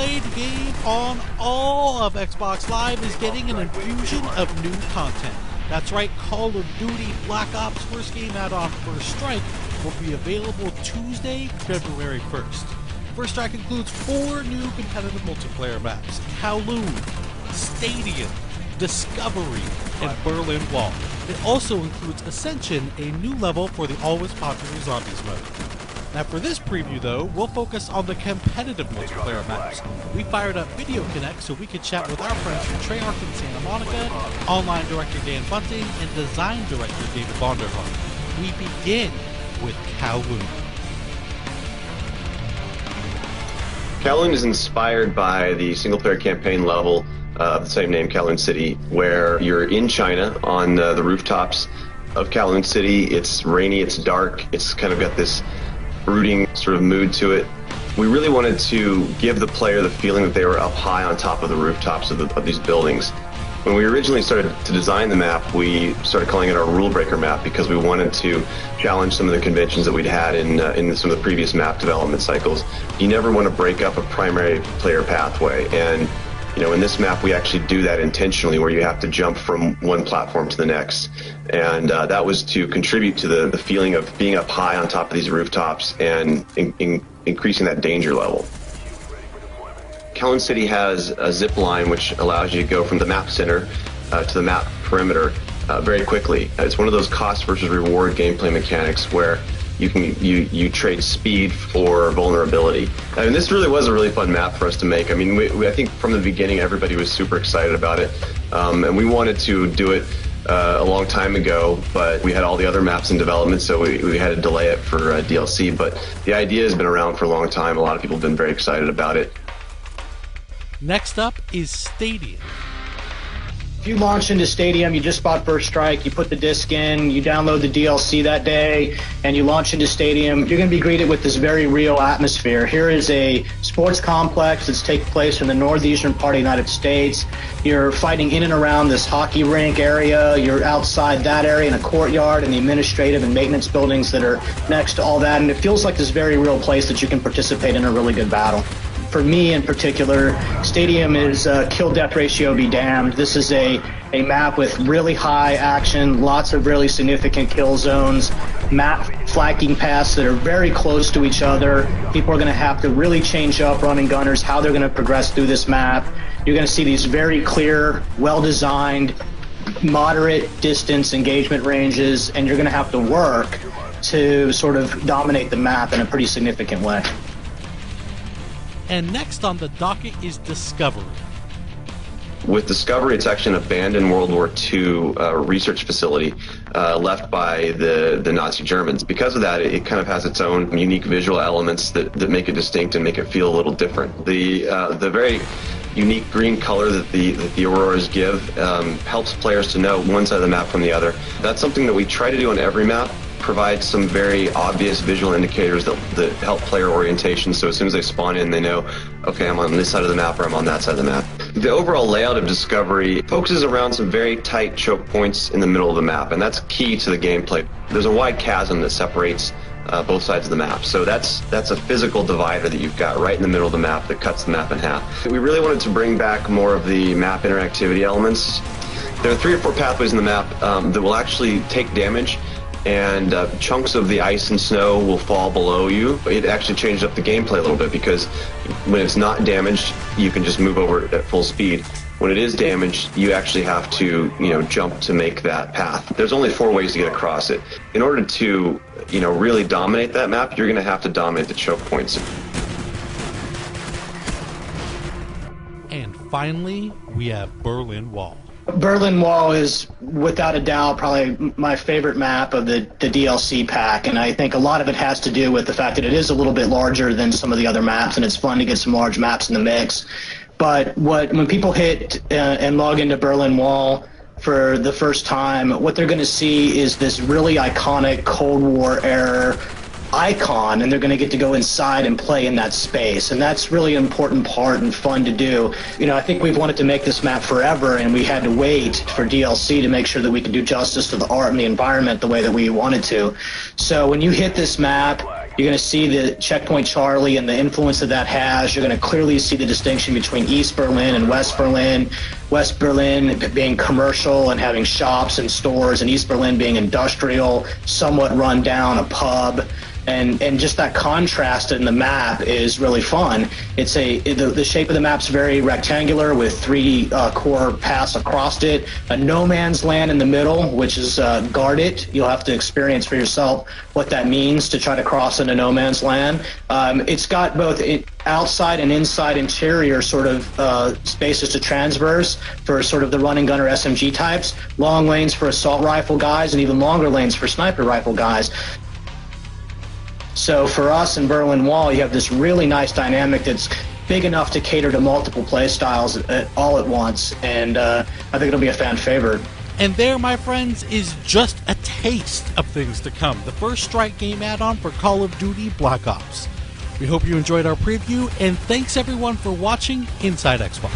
played game on all of Xbox Live is getting an infusion of new content. That's right, Call of Duty Black Ops First Game add-on First Strike will be available Tuesday, February 1st. First Strike includes 4 new competitive multiplayer maps: Kowloon, Stadium, Discovery, and Berlin Wall. It also includes Ascension, a new level for the always popular Zombies mode. Now for this preview though, we'll focus on the competitive multiplayer maps. We fired up Video Connect so we could chat with our friends from Treyarch in Santa Monica, online director Dan Bunting, and design director David Vonderhaar. We begin with Kowloon. Kowloon is inspired by the single-player campaign level of the same name, Kowloon City, where you're in China on the rooftops of Kowloon City. It's rainy, it's dark, it's kind of got this brooding sort of mood to it. We really wanted to give the player the feeling that they were up high on top of the rooftops of these buildings. When we originally started to design the map, we started calling it our rule breaker map because we wanted to challenge some of the conventions that we'd had in some of the previous map development cycles. You never want to break up a primary player pathway, and in this map we actually do that intentionally, where you have to jump from one platform to the next, and that was to contribute to the feeling of being up high on top of these rooftops and increasing that danger level. Kowloon City has a zip line which allows you to go from the map center to the map perimeter very quickly. It's one of those cost versus reward gameplay mechanics where you trade speed for vulnerability. And this really was a really fun map for us to make. I mean, I think from the beginning everybody was super excited about it, and we wanted to do it a long time ago, but we had all the other maps in development, so we had to delay it for DLC. But the idea has been around for a long time. A lot of people have been very excited about it. Next up is Stadium. If you launch into Stadium, you just bought First Strike, you put the disc in, you download the DLC that day, and you launch into Stadium, you're going to be greeted with this very real atmosphere. Here is a sports complex that's taking place in the northeastern part of the United States. You're fighting in and around this hockey rink area. You're outside that area in a courtyard and the administrative and maintenance buildings that are next to all that, and it feels like this very real place that you can participate in a really good battle. For me in particular, Stadium is kill-death ratio be damned. This is a map with really high action, lots of really significant kill zones, map flanking paths that are very close to each other. People are going to have to really change up running gunners, how they're going to progress through this map. You're going to see these very clear, well-designed, moderate distance engagement ranges, and you're going to have to work to sort of dominate the map in a pretty significant way. And next on the docket is Discovery. With Discovery, it's actually an abandoned World War II research facility left by the Nazi Germans. Because of that, it kind of has its own unique visual elements that make it distinct and make it feel a little different. The very unique green color that the auroras give helps players to know one side of the map from the other. That's something that we try to do on every map. Provide some very obvious visual indicators that help player orientation, so as soon as they spawn in, they know, okay, I'm on this side of the map or I'm on that side of the map. The overall layout of Discovery focuses around some very tight choke points in the middle of the map, and that's key to the gameplay. There's a wide chasm that separates both sides of the map, so that's a physical divider that you've got right in the middle of the map that cuts the map in half. We really wanted to bring back more of the map interactivity elements. There are 3 or 4 pathways in the map that will actually take damage, and chunks of the ice and snow will fall below you. It actually changed up the gameplay a little bit, because when it's not damaged, you can just move over at full speed. When it is damaged, you actually have to, jump to make that path. There's only 4 ways to get across it. In order to, really dominate that map, you're going to have to dominate the choke points. And finally, we have Berlin Wall. Berlin Wall is, without a doubt, probably my favorite map of the DLC pack, and I think a lot of it has to do with the fact that it is a little bit larger than some of the other maps, and it's fun to get some large maps in the mix. But when people hit and log into Berlin Wall for the first time, what they're going to see is this really iconic Cold War era icon, and they're going to get to go inside and play in that space, and that's really an important part and fun to do. I think we've wanted to make this map forever, and we had to wait for DLC to make sure that we could do justice to the art and the environment the way that we wanted to. So when you hit this map, You're going to see the Checkpoint Charlie and the influence that that has. You're going to clearly see the distinction between East Berlin and West Berlin. West Berlin being commercial and having shops and stores, and East Berlin being industrial, somewhat run down, a pub. And just that contrast in the map is really fun. It's the shape of the map's very rectangular with 3 core paths across it, a no man's land in the middle, which is guarded. You'll have to experience for yourself what that means to try to cross into no man's land. It's got both outside and inside interior sort of spaces to transverse for sort of the run and gunner SMG types, long lanes for assault rifle guys, and even longer lanes for sniper rifle guys. So for us in Berlin Wall, you have this really nice dynamic that's big enough to cater to multiple play styles all at once, and I think it'll be a fan favorite. And there, my friends, is just a taste of things to come. The First Strike game add-on for Call of Duty Black Ops. We hope you enjoyed our preview, and thanks everyone for watching Inside Xbox.